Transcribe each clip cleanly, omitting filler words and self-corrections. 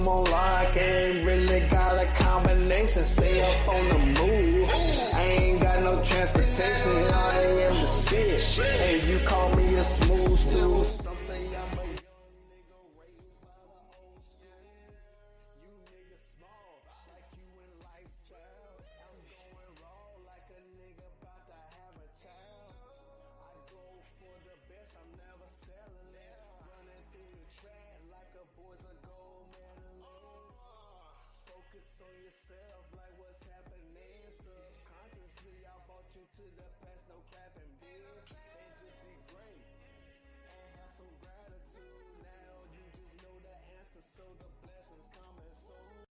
I'm on lock, ain't really got a combination. Stay up on the move. I ain't got no transportation, I ain't in the city. Hey, you call me a smooth stool. Some say I'm a young nigga raised by the old school. You niggas small, like you in lifestyle. I'm going raw like a nigga about to have a child. I go for the best, I'm never selling it. Running through the track like a boy's a gold medalist. Focus on yourself like what's happening. Subconsciously, I brought you to the past, no capping bills. And just be great and have some gratitude. Now you just know the answer, so the blessings coming soon.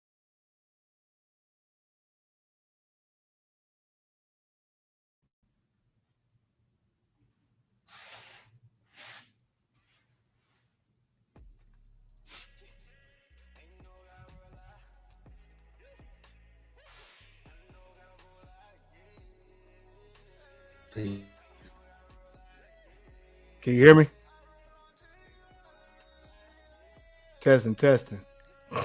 Peace. Can you hear me? Testing. I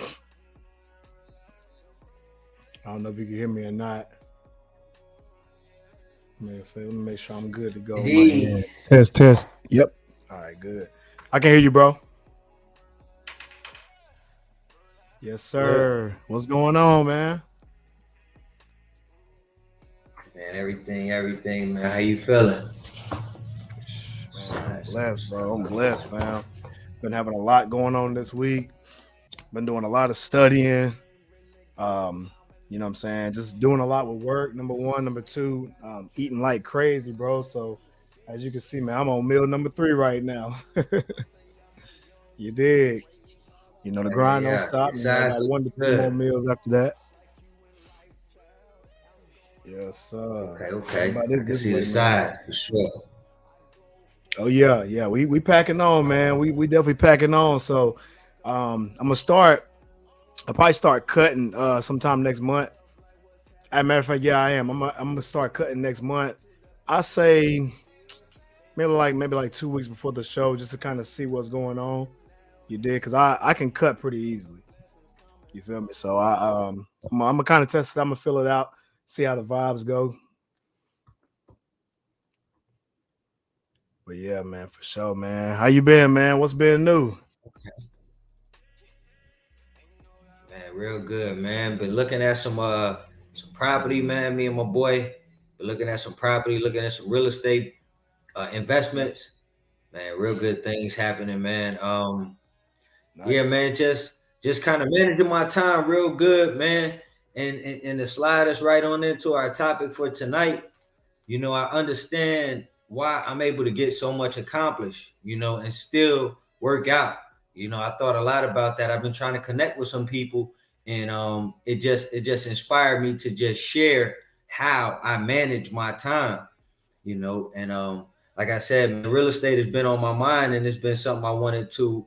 don't know if you can hear me or not. Let me make sure I'm good to go. Test. Yep. All right, good. I can hear you, bro. Yes, sir. What's going on, man? Man, everything, man. How you feeling? Man, I'm blessed, bro. I'm blessed, man. Been having a lot going on this week. Been doing a lot of studying. You know what I'm saying? Just doing a lot with work, number one. Number two, eating like crazy, bro. So as you can see, man, I'm on meal number 3 right now. You dig? You know, the grind don't stop. Man. I got 1 to 3 more meals after that. Yes, sir. Okay. I can see the side for sure. Oh yeah. We packing on, man. We definitely packing on. So I'm gonna start. I'll probably start cutting sometime next month. As a matter of fact, yeah, I am. I'm gonna start cutting next month. I say maybe like 2 weeks before the show, just to kind of see what's going on. You did, because I can cut pretty easily. You feel me? So I'm gonna kind of test it. I'm gonna fill it out, see how the vibes go. But yeah, man, for sure, man. How you been, man? What's been new? Okay. Man, real good, man. Been looking at some property, man. Me and my boy been looking at some property, looking at some real estate investments. Man, real good things happening, man. Nice. Yeah, man, just kind of managing my time real good, man. And to slide us right on into our topic for tonight, you know, I understand why I'm able to get so much accomplished, you know, and still work out. You know, I thought a lot about that. I've been trying to connect with some people, and it just inspired me to just share how I manage my time, you know. And like I said, real estate has been on my mind, and it's been something I wanted to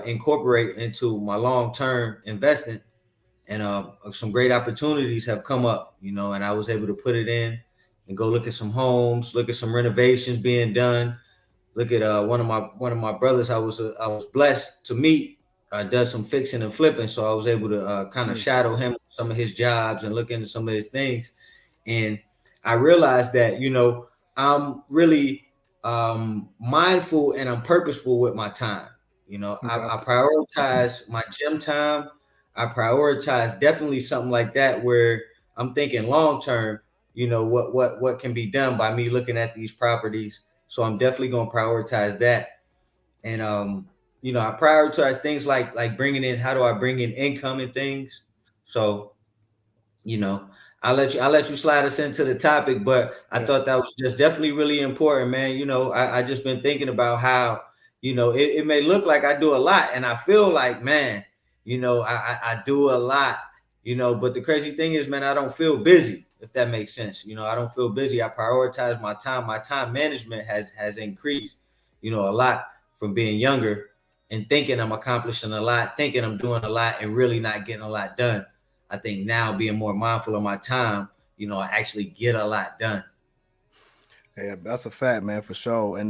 incorporate into my long-term investing. And some great opportunities have come up, you know, and I was able to put it in and go look at some homes, look at some renovations being done. Look at one of my brothers I was blessed to meet does some fixing and flipping, so I was able to kind of shadow him some of his jobs and look into some of his things. And I realized that, you know, I'm really mindful and I'm purposeful with my time. You know, I prioritize my gym time. I prioritize definitely something like that where I'm thinking long term, you know, what can be done by me looking at these properties. So I'm definitely going to prioritize that. And you know, I prioritize things like bringing in, how do I bring in income and things. So, you know, I'll let you slide us into the topic, but I thought that was just definitely really important, man. You know, I just been thinking about how, you know, it may look like I do a lot, and I feel like, man, you know, I do a lot, you know, but the crazy thing is, man, I don't feel busy, if that makes sense. You know, I don't feel busy. I prioritize my time. My time management has increased, you know, a lot from being younger and thinking I'm accomplishing a lot, thinking I'm doing a lot, and really not getting a lot done. I think now being more mindful of my time, you know, I actually get a lot done. Yeah, that's a fact, man, for sure. And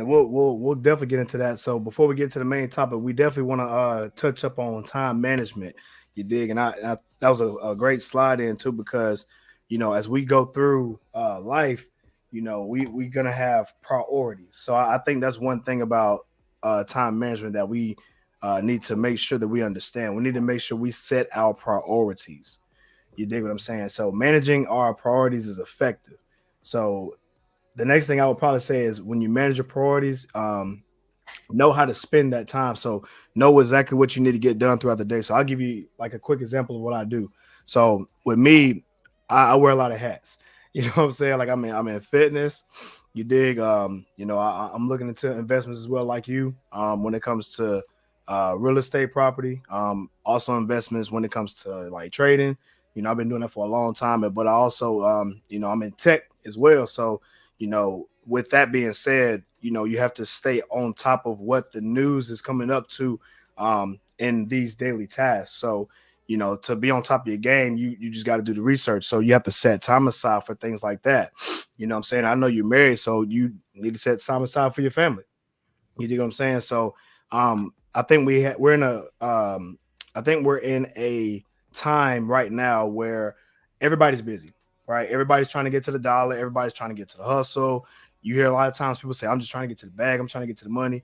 we'll definitely get into that. So before we get to the main topic, we definitely want to touch up on time management. You dig? And I that was a great slide in too, because as we go through life, we're gonna have priorities. So I think that's one thing about time management that we need to make sure that we understand. We need to make sure we set our priorities. You dig what I'm saying? So managing our priorities is effective. So the next thing I would probably say is when you manage your priorities, know how to spend that time. So know exactly what you need to get done throughout the day. So I'll give you like a quick example of what I do. So with me, I wear a lot of hats. You know what I'm saying? Like I'm in fitness. You dig? I'm looking into investments as well, like you. When it comes to real estate property, also investments when it comes to like trading. I've been doing that for a long time, but I also, I'm in tech as well. So, with that being said, you have to stay on top of what the news is coming up to in these daily tasks. So, to be on top of your game, you just got to do the research. So you have to set time aside for things like that. You know what I'm saying? I know you're married, so you need to set time aside for your family. You dig what I'm saying? So I think we're in a time right now where everybody's busy, right? Everybody's trying to get to the dollar, everybody's trying to get to the hustle. You hear a lot of times people say, I'm just trying to get to the bag, I'm trying to get to the money.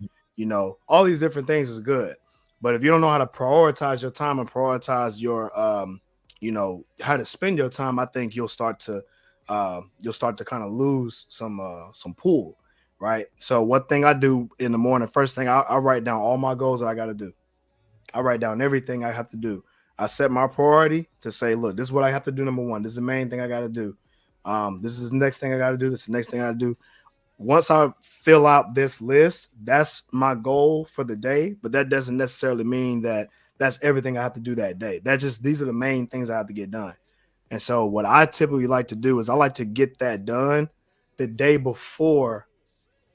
All these different things is good. But if you don't know how to prioritize your time and prioritize your how to spend your time, I think you'll start to kind of lose some pull, right? So one thing I do in the morning, first thing I write down all my goals that I got to do. I write down everything I have to do. I set my priority to say, look, this is what I have to do. Number one, this is the main thing I got to do. This is the next thing I got to do. This is the next thing I got to do. Once I fill out this list, that's my goal for the day. But that doesn't necessarily mean that that's everything I have to do that day. These are the main things I have to get done. And so what I typically like to do is I like to get that done the day before,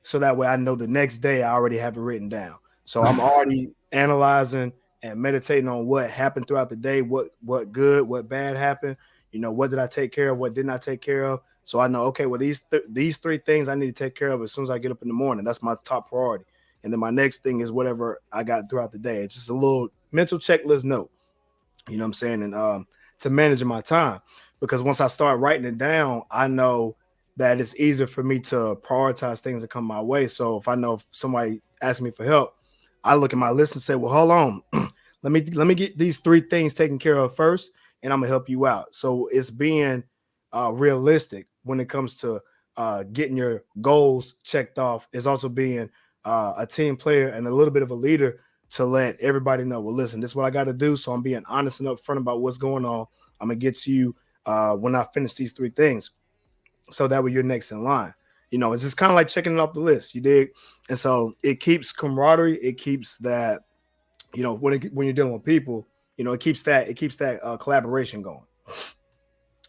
so that way I know the next day I already have it written down. So I'm already analyzing and meditating on what happened throughout the day, what good, what bad happened, what did I take care of, what didn't I take care of. So I know, okay, well, these three things I need to take care of as soon as I get up in the morning. That's my top priority. And then my next thing is whatever I got throughout the day. It's just a little mental checklist note. You know what I'm saying? And to managing my time, because once I start writing it down, I know that it's easier for me to prioritize things that come my way. So if I know if somebody asks me for help, I look at my list and say, well, hold on, let me get these three things taken care of first, and I'm gonna help you out. So it's being realistic when it comes to getting your goals checked off. Is also being a team player and a little bit of a leader to let everybody know, well, listen, this is what I got to do. So I'm being honest and upfront about what's going on. I'm gonna get to you when I finish these three things, so that way you're next in line. It's just kind of like checking it off the list. You dig? And so it keeps camaraderie. It keeps that, when you're dealing with people, it keeps that collaboration going.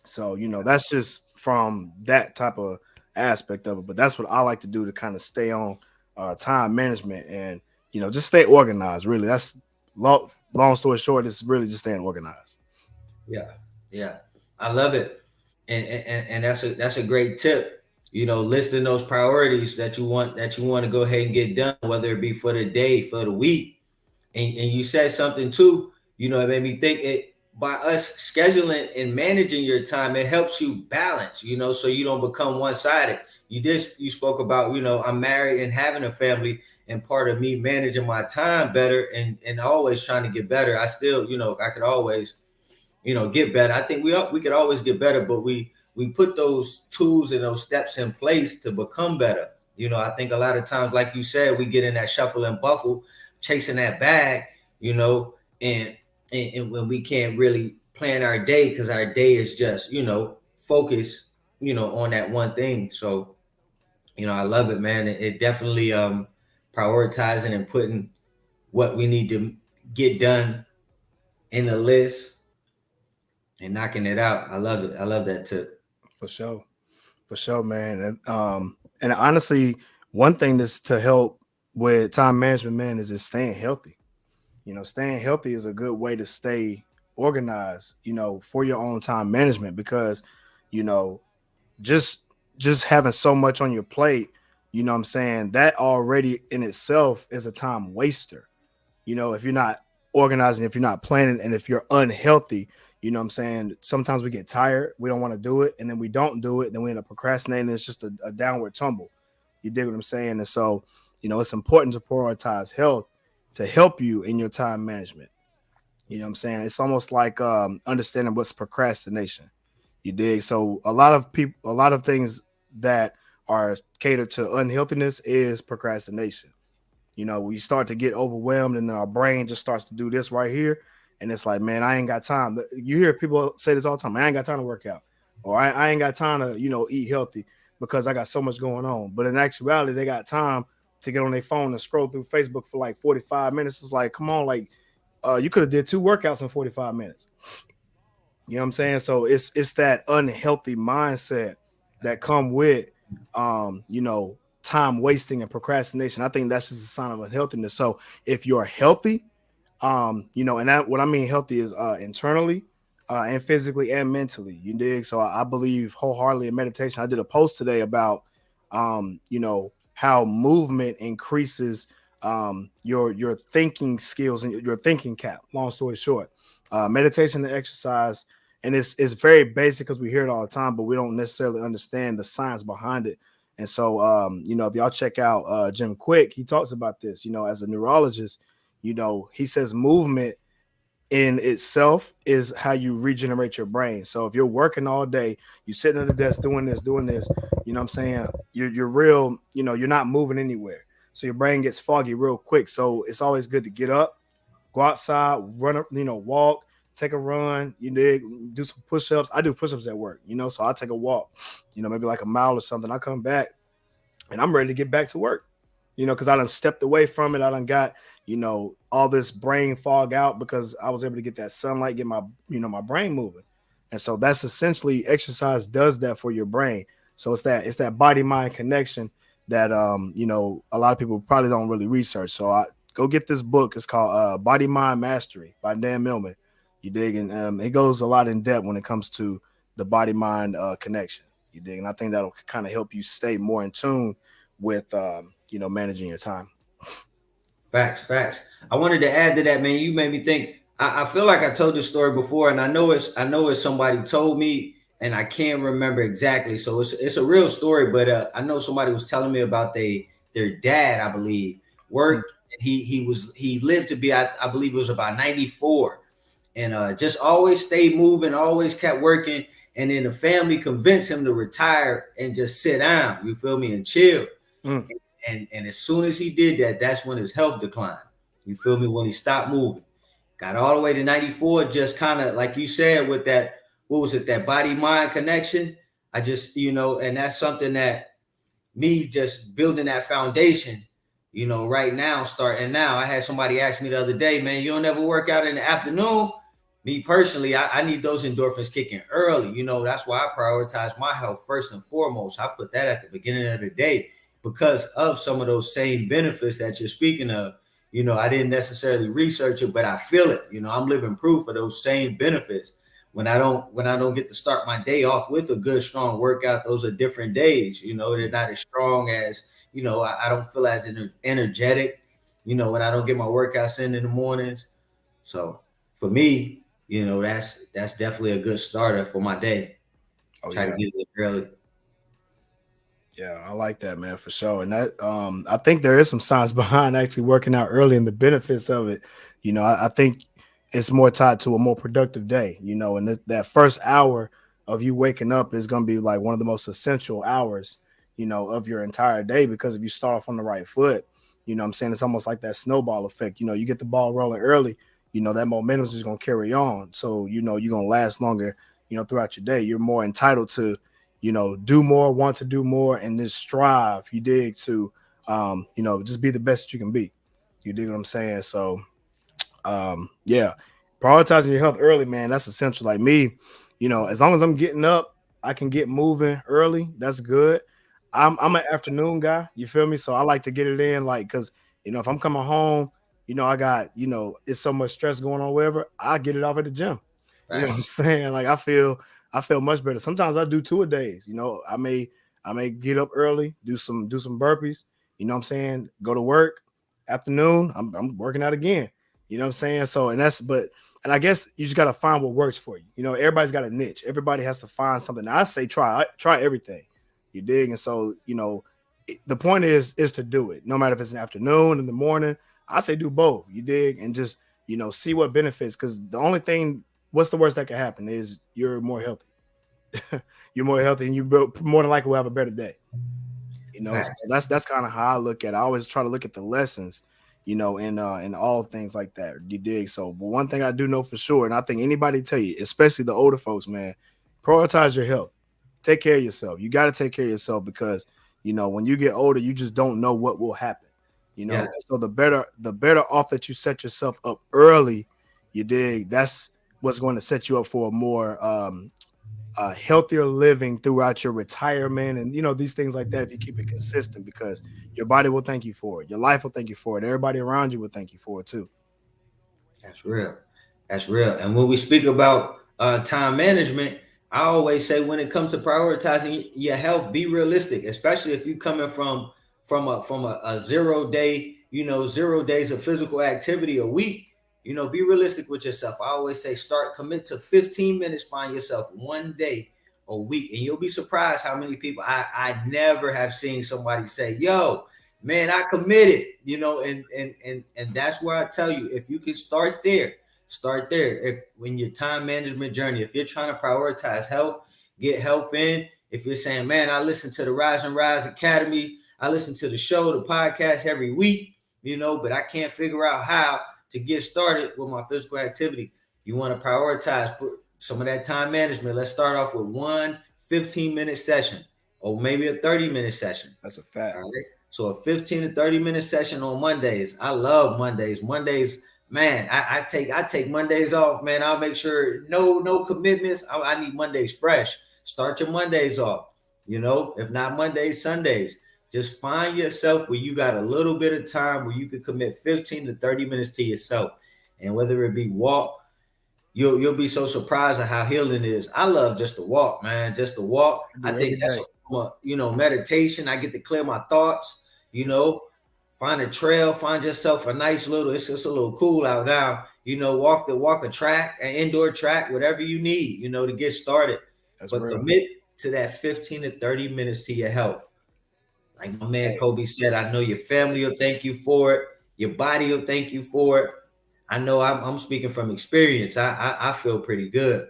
So that's just from that type of aspect of it. But that's what I like to do to kind of stay on time management and just stay organized. Really, that's long story short. It's really just staying organized. Yeah, yeah, I love it, and that's a great tip. Listing those priorities that you want to go ahead and get done, whether it be for the day, for the week, and you said something too. It made me think it by us scheduling and managing your time, it helps you balance. So you don't become one sided. You spoke about I'm married and having a family, and part of me managing my time better and always trying to get better. I still I could always get better. I think we could always get better, but we put those tools and those steps in place to become better. I think a lot of times, like you said, we get in that shuffle and buffle, chasing that bag, and when we can't really plan our day because our day is just focused on that one thing. So I love it, man. It definitely prioritizing and putting what we need to get done in the list and knocking it out. I love it. I love that tip. For sure, man. And honestly, one thing that's to help with time management, man, is just staying healthy. Staying healthy is a good way to stay organized, for your own time management, because, you know, just just having so much on your plate, you know what I'm saying, that already in itself is a time waster. If you're not organizing, if you're not planning, and if you're unhealthy, you know what I'm saying, sometimes we get tired, we don't want to do it, and then we don't do it, then we end up procrastinating. It's just a downward tumble. You dig what I'm saying? And so, it's important to prioritize health to help you in your time management. You know what I'm saying? It's almost like understanding what's procrastination. You dig? So a lot of people, a lot of things that are catered to unhealthiness is procrastination. We start to get overwhelmed and then our brain just starts to do this right here. And it's like, man, I ain't got time. You hear people say this all the time. I ain't got time to work out. Or I ain't got time to, eat healthy because I got so much going on. But in actuality, they got time to get on their phone and scroll through Facebook for like 45 minutes. It's like, come on, like you could have did 2 workouts in 45 minutes. You know what I'm saying? So it's that unhealthy mindset that come with time wasting and procrastination. I think that's just a sign of unhealthiness. So if you're healthy, and that what I mean healthy is internally and physically and mentally. You dig? So I believe wholeheartedly in meditation. I did a post today about how movement increases your thinking skills and your thinking cap. Long story short, meditation and exercise, and it's very basic because we hear it all the time, but we don't necessarily understand the science behind it. And so, if y'all check out Jim Quick, he talks about this. As a neurologist, he says movement in itself is how you regenerate your brain. So if you're working all day, you're sitting at the desk doing this, you know what I'm saying? You're real, you're not moving anywhere. So your brain gets foggy real quick. So it's always good to get up, go outside, run, walk, take a run, do some push-ups. I do push-ups at work, so I take a walk, maybe like a mile or something. I come back and I'm ready to get back to work, because I done stepped away from it. I done got, all this brain fog out because I was able to get that sunlight, get my, my brain moving. And so that's essentially exercise does that for your brain. So it's that body-mind connection that, a lot of people probably don't really research. So I go get this book. It's called Body Mind Mastery by Dan Millman. You dig? And it goes a lot in depth when it comes to the body-mind connection. You dig? And I think that'll kind of help you stay more in tune with, managing your time. Facts. I wanted to add to that, man. You made me think. I feel like I told this story before, and I know it's somebody told me, and I can't remember exactly. So it's a real story, but I know somebody was telling me about their dad, I believe, worked. He lived to be, I believe it was about 94, and just always stayed moving, always kept working. And then the family convinced him to retire and just sit down, you feel me, and chill. And as soon as he did that, that's when his health declined. You feel me? When he stopped moving. Got all the way to 94, just kind of like you said with that, what was it, that body-mind connection? I just, and that's something that me just building that foundation, right now, starting now. I had somebody ask me the other day, man, you don't ever work out in the afternoon? Me personally, I need those endorphins kicking early. That's why I prioritize my health first and foremost. I put that at the beginning of the day because of some of those same benefits that you're speaking of. I didn't necessarily research it, but I feel it. I'm living proof of those same benefits. When I don't get to start my day off with a good, strong workout, those are different days. They're not as strong as, I don't feel as energetic, when I don't get my workouts in the mornings. So for me, that's definitely a good starter for my day. Try to get it early. Yeah, I like that, man, for sure. And that I think there is some science behind actually working out early and the benefits of it. I think it's more tied to a more productive day, and that first hour of you waking up is going to be like one of the most essential hours, of your entire day, because if you start off on the right foot, what I'm saying, it's almost like that snowball effect. You get the ball rolling early, that momentum is just going to carry on. So, you're going to last longer, throughout your day. You're more entitled to, do more, want to do more, and just strive, you dig, to, just be the best that you can be. You dig what I'm saying? So, prioritizing your health early, man, that's essential. Like me, as long as I'm getting up, I can get moving early. That's good. I'm an afternoon guy. You feel me? So I like to get it in, like, because, if I'm coming home, I got, it's so much stress going on, wherever, I get it off at the gym. You know what I'm saying? Like, I feel much better. Sometimes I do 2 a days. I may I may get up early, do some burpees. You know what I'm saying? Go to work. Afternoon, I'm working out again. You know what I'm saying? So and I guess you just gotta find what works for you. You know, everybody's got a niche. Everybody has to find something. Now, I say try everything. You dig? And so the point is to do it. No matter if it's in the afternoon, in the morning. I say do both. You dig? And just see what benefits. Because the only thing, what's the worst that can happen is you're more healthy. You're more healthy, and you more than likely will have a better day. So that's kind of how I look at it. I always try to look at the lessons, in all things like that. You dig? So, but one thing I do know for sure, and I think anybody tell you, especially the older folks, man, prioritize your health. Take care of yourself. You got to take care of yourself because when you get older, you just don't know what will happen. Yeah. So the better off that you set yourself up early. You dig? That's what's going to set you up for a more healthier living throughout your retirement and these things like that if you keep it consistent because your body will thank you for it, your life will thank you for it, everybody around you will thank you for it too. That's real. That's real. And when we speak about time management, I always say when it comes to prioritizing your health, be realistic, especially if you're coming from a 0 day, 0 days of physical activity a week. Be realistic with yourself. I always say commit to 15 minutes, find yourself 1 day a week. And you'll be surprised how many people I never have seen somebody say, yo, man, I committed, and that's where I tell you, if you can start there. If when your time management journey, if you're trying to prioritize health, get health in. If you're saying, man, I listen to the Rise and Rise Academy, I listen to the show, the podcast every week, but I can't figure out how to get started with my physical activity. You want to prioritize some of that time management. Let's start off with one 15-minute session or maybe a 30-minute session. That's a fact. All right. So a 15 to 30-minute session on Mondays. I love Mondays. Mondays, man, I take Mondays off, man. I'll make sure no commitments. I need Mondays fresh. Start your Mondays off. If not Mondays, Sundays. Just find yourself where you got a little bit of time where you can commit 15 to 30 minutes to yourself. And whether it be walk, you'll be so surprised at how healing is. I love just to walk, man. Just to walk. I think that's meditation. I get to clear my thoughts, find a trail, find yourself a nice little, it's just a little cool out now, walk a track, an indoor track, whatever you need, to get started. But commit to that 15 to 30 minutes to your health. Like my man Cobe said, I know your family will thank you for it. Your body will thank you for it. I know I'm speaking from experience. I feel pretty good,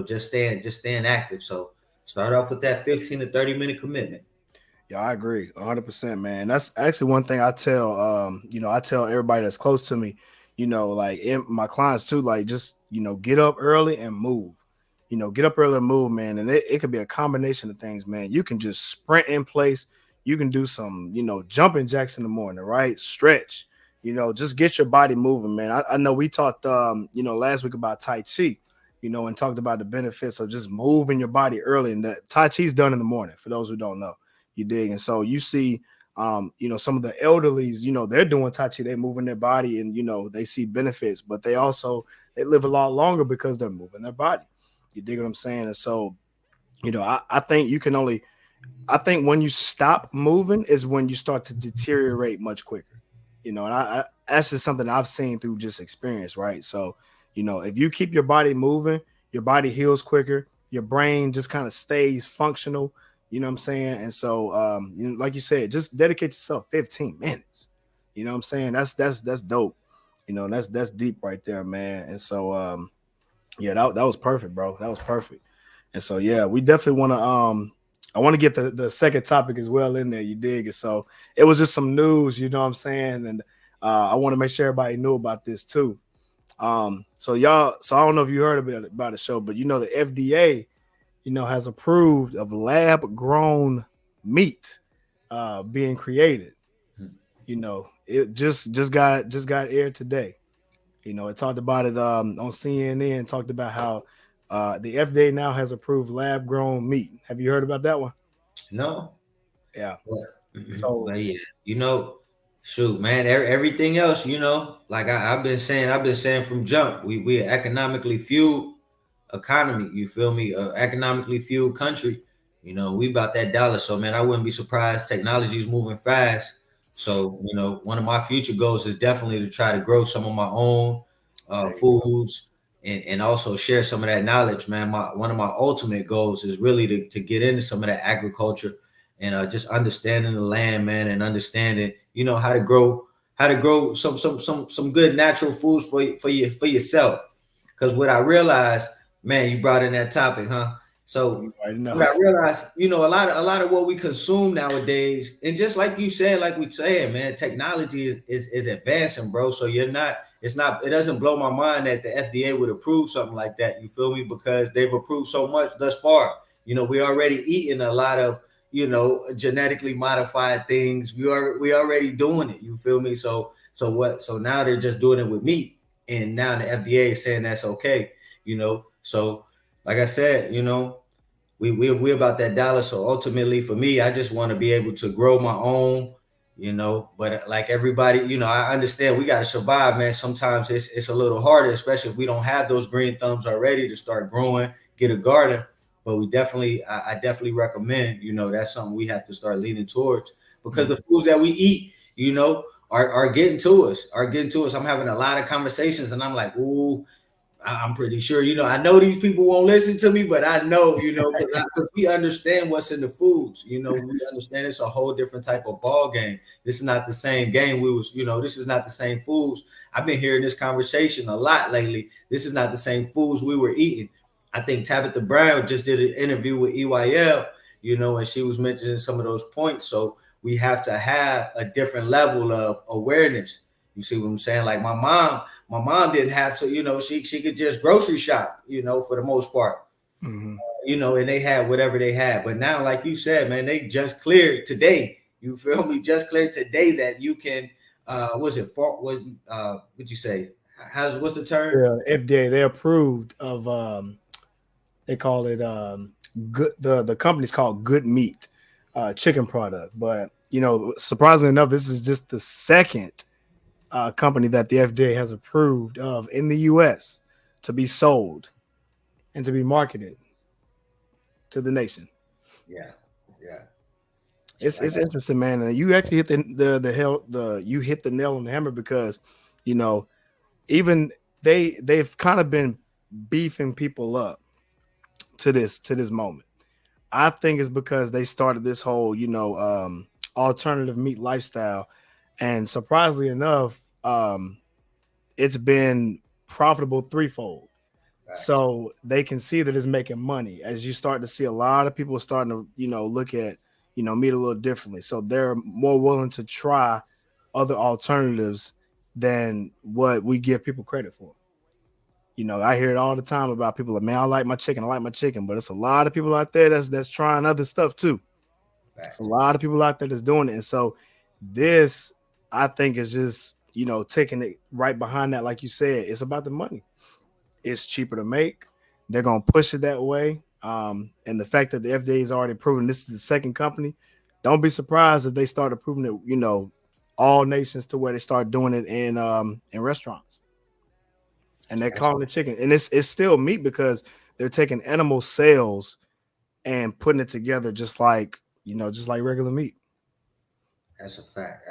just staying active. So start off with that 15 to 30 minute commitment. Yeah, I agree 100%, man. That's actually one thing I tell, I tell everybody that's close to me, like my clients too, like just, get up early and move. Get up early and move, man. And it could be a combination of things, man. You can just sprint in place. You can do some, jumping jacks in the morning, right? Stretch, just get your body moving, man. I know we talked, last week about Tai Chi, and talked about the benefits of just moving your body early. And that Tai Chi's done in the morning, for those who don't know, you dig. And so you see, some of the elderlies, they're doing Tai Chi, they're moving their body and, they see benefits, but they live a lot longer because they're moving their body. You dig what I'm saying? And so, I think when you stop moving is when you start to deteriorate much quicker, and that's just something I've seen through just experience, right? So, if you keep your body moving, your body heals quicker, your brain just kind of stays functional, you know what I'm saying? And so, like you said, just dedicate yourself 15 minutes, you know what I'm saying? That's dope, that's deep right there, man. And so, yeah, that was perfect, bro. That was perfect. And so, yeah, we definitely want to, I want to get the second topic as well in there. You dig it. So it was just some news, you know what I'm saying? And I want to make sure everybody knew about this too. So I don't know if you heard about the show, but the FDA, has approved of lab grown meat being created. It just got aired today. It talked about it on CNN, talked about how the FDA now has approved lab grown meat. Have you heard about that one? No. Yeah. So yeah, shoot, man, everything else, like I've been saying from jump, we an economically fueled economy. You feel me? Economically fueled country. You know, we about that dollar. So man, I wouldn't be surprised. Technology is moving fast. So, you know, one of my future goals is definitely to try to grow some of my own foods and also share some of that knowledge, man. One of my ultimate goals is really to get into some of that agriculture and just understanding the land, man, and understanding, you know, how to grow some good natural foods for yourself. Because what I realized, man, you brought in that topic, huh? So what I realized, you know, a lot of what we consume nowadays, and just like you said, like we saying, man, technology is advancing, bro. So it doesn't blow my mind that the FDA would approve something like that. You feel me? Because they've approved so much thus far. You know, we already eating a lot of, you know, genetically modified things. We already doing it. You feel me? So now they're just doing it with meat, and now the FDA is saying that's okay. You know, so like I said, you know, we about that dollar. So ultimately, for me, I just want to be able to grow my own, you know. But like everybody, you know, I understand we got to survive, man. Sometimes it's a little harder, especially if we don't have those green thumbs already to start growing, get a garden. But I definitely recommend, you know, that's something we have to start leaning towards because the foods that we eat, you know, are getting to us. I'm having a lot of conversations, and I'm like, ooh. I'm pretty sure, you know, I know these people won't listen to me, but I know, you know, because we understand what's in the foods. You know, we understand it's a whole different type of ball game. This is not the same game this is not the same foods. I've been hearing this conversation a lot lately. This is not the same foods we were eating. I think Tabitha Brown just did an interview with EYL, you know, and she was mentioning some of those points. So we have to have a different level of awareness. You see what I'm saying? Like my mom didn't have to, you know, she could just grocery shop, you know, for the most part, you know, and they had whatever they had. But now, like you said, man, they just cleared today. You feel me? Just cleared today that you can, what'd you say? What's the term? Yeah, FDA, they approved of they call it good the company's called Good Meat chicken product. But you know, surprisingly enough, this is just the second company that the FDA has approved of in the US to be sold and to be marketed to the nation. Yeah, yeah. It's interesting, man. And you actually hit you hit the nail on the hammer because, you know, even they've kind of been beefing people up to this moment. I think it's because they started this whole, you know, alternative meat lifestyle, and surprisingly enough, it's been profitable threefold. So they can see that it's making money. As you start to see a lot of people starting to, you know, look at, you know, meat a little differently. So they're more willing to try other alternatives than what we give people credit for. You know, I hear it all the time about people like, man, I like my chicken, but it's a lot of people out there that's trying other stuff too. It's a lot of people out there that's doing it. And so this, I think, is just, you know, taking it right behind that. Like you said, it's about the money. It's cheaper to make. They're going to push it that way. And the fact that the FDA is already proven this is the second company, don't be surprised if they start approving it, you know, all nations to where they start doing it in restaurants. And they're calling it chicken. And it's still meat because they're taking animal cells and putting it together just like, you know, just like regular meat. That's a fact.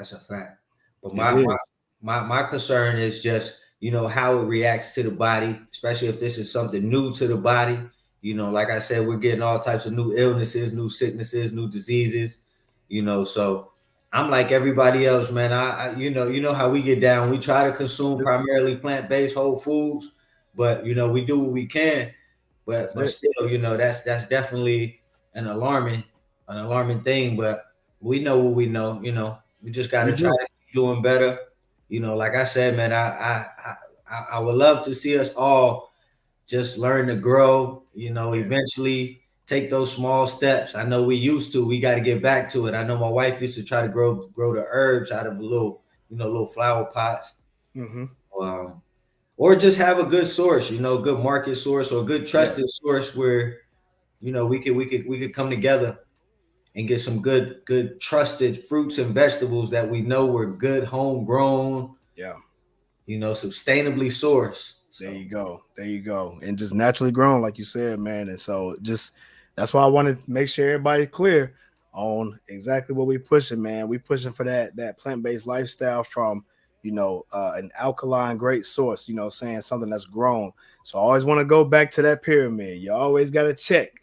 But my concern is just, you know, how it reacts to the body, especially if this is something new to the body. You know, like I said, we're getting all types of new illnesses, new sicknesses, new diseases, you know, so I'm like everybody else, man. I you know how we get down. We try to consume primarily plant-based whole foods, but you know, we do what we can. But still, you know, that's definitely an alarming thing. But we know what we know, you know. We just gotta try to keep doing better. You know, like I said, man, I would love to see us all just learn to grow, you know, eventually take those small steps. I know we got to get back to it. I know my wife used to try to grow the herbs out of little flower pots. Or just have a good source, you know, good market source or a good trusted source where, you know, we could come together and get some good trusted fruits and vegetables that we know were good homegrown. Yeah. You know, sustainably sourced. So. There you go. And just naturally grown, like you said, man. And so just That's why I want to make sure everybody clear on exactly what we pushing, man. We pushing for that plant-based lifestyle from an alkaline great source, saying something that's grown. So I always want to go back to that pyramid. You always got to check.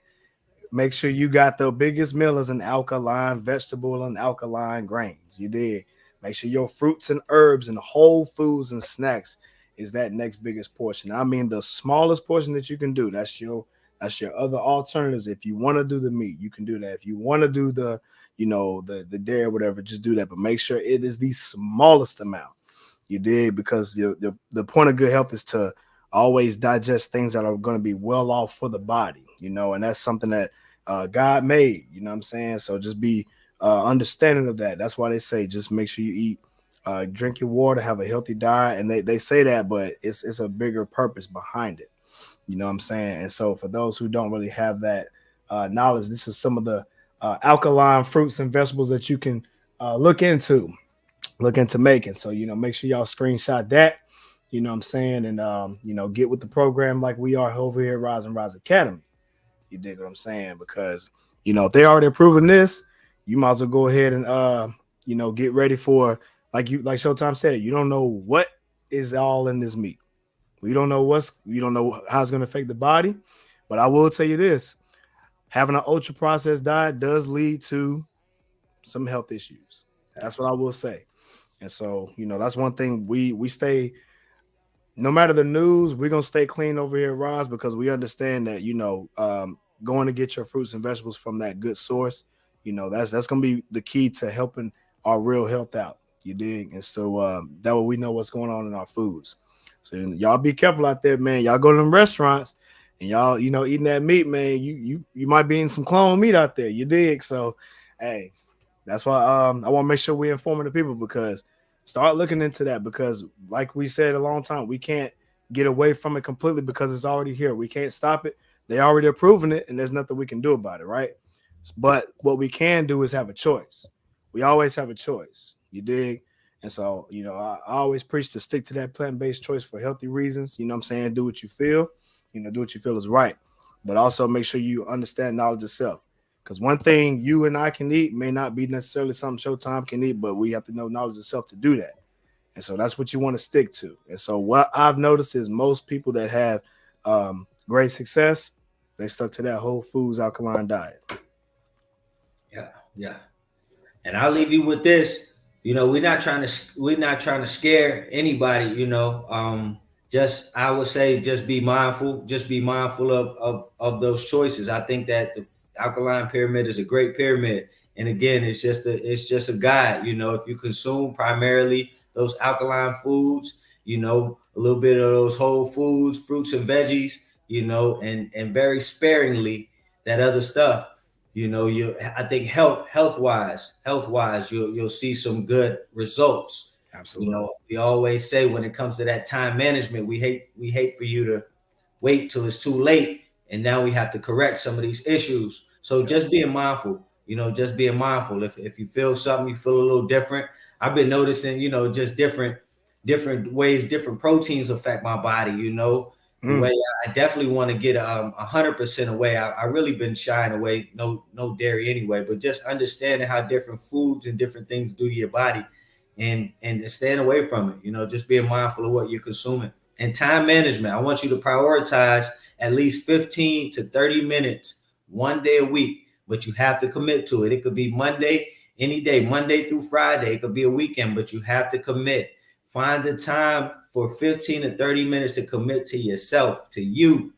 Make sure you got the biggest meal as an alkaline vegetable and alkaline grains. You did. Make sure your fruits and herbs and whole foods and snacks is that next biggest portion. I mean, the smallest portion that you can do. That's your other alternatives. If you want to do the meat, you can do that. If you want to do the dairy or whatever, just do that. But make sure it is the smallest amount. You did, because the point of good health is to always digest things that are going to be well off for the body, and that's something that God made, you know what I'm saying? So just be understanding of that. That's why they say just make sure you eat, drink your water, have a healthy diet. And they say that, but it's a bigger purpose behind it. You know what I'm saying? And so for those who don't really have that knowledge, this is some of the alkaline fruits and vegetables that you can look into making. So, make sure y'all screenshot that, you know what I'm saying? And, get with the program like we are over here at Rise and Rise Academy. You dig what I'm saying? Because, if they already approving this, you might as well go ahead and, get ready for, like Showtime said, you don't know what is all in this meat. We don't know how it's going to affect the body. But I will tell you this, having an ultra processed diet does lead to some health issues. That's what I will say. And so, that's one thing we stay, no matter the news, we're going to stay clean over here at Rise, because we understand that, going to get your fruits and vegetables from that good source, that's going to be the key to helping our real health out. You dig? And so that way we know what's going on in our foods. So y'all be careful out there, man. Y'all go to them restaurants and y'all, eating that meat, man, you might be eating some clone meat out there. You dig? So, hey, that's why I want to make sure we're informing the people, because start looking into that, because like we said a long time, we can't get away from it completely because it's already here. We can't stop it. They already approving it, and there's nothing we can do about it, right? But what we can do is have a choice. We always have a choice. You dig? And so, I always preach to stick to that plant-based choice for healthy reasons. You know what I'm saying? Do what you feel. Do what you feel is right. But also make sure you understand knowledge yourself. Because one thing you and I can eat may not be necessarily something Showtime can eat, but we have to know knowledge yourself to do that. And so that's what you want to stick to. And so what I've noticed is most people that have great success, they stuck to that whole foods alkaline diet. Yeah. And I'll leave you with this. We're not trying to scare anybody. I would say just be mindful. Just be mindful of those choices. I think that the alkaline pyramid is a great pyramid. And again, it's just a guide. If you consume primarily those alkaline foods, a little bit of those whole foods, fruits and veggies, and very sparingly that other stuff. I think health wise, you'll see some good results. Absolutely. We always say when it comes to that time management, we hate for you to wait till it's too late, and now we have to correct some of these issues. So just being mindful, just being mindful. If you feel something, you feel a little different. I've been noticing, just different ways, different proteins affect my body. The way I definitely want to get 100% away. I really been shying away, no dairy anyway, but just understanding how different foods and different things do to your body, and staying away from it. Just being mindful of what you're consuming. And time management. I want you to prioritize at least 15 to 30 minutes one day a week, but you have to commit to it. It could be Monday, any day, Monday through Friday. It could be a weekend, but you have to commit. Find the time for 15 to 30 minutes to commit to yourself, to you.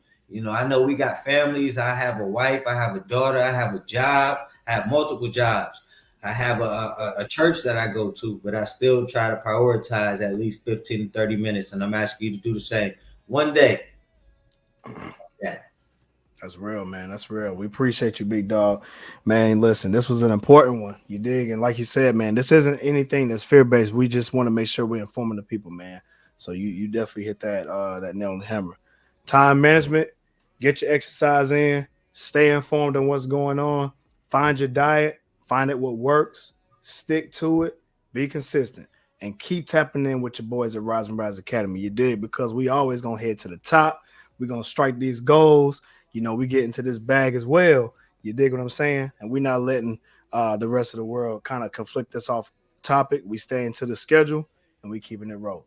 I know we got families. I have a wife. I have a daughter. I have a job. I have multiple jobs. I have a church that I go to, but I still try to prioritize at least 15 to 30 minutes. And I'm asking you to do the same one day. Yeah. That's real, man. That's real. We appreciate you, big dog. Man, listen, this was an important one. You dig? And like you said, man, this isn't anything that's fear-based. We just want to make sure we're informing the people, man. So you definitely hit that nail on the hammer. Time management, get your exercise in, stay informed on what's going on, find your diet, find out what works, stick to it, be consistent, and keep tapping in with your boys at Rise and Rise Academy. You dig? Because we always gonna head to the top. We're gonna strike these goals. We get into this bag as well. You dig what I'm saying? And we're not letting the rest of the world kind of conflict us off topic. We stay into the schedule and we keeping it rolling.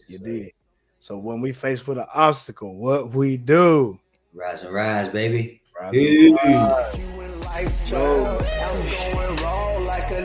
You dig? So when we face with an obstacle, what we do? Rise and rise, baby. Rise and rise. Lifestyle, I'm going raw like a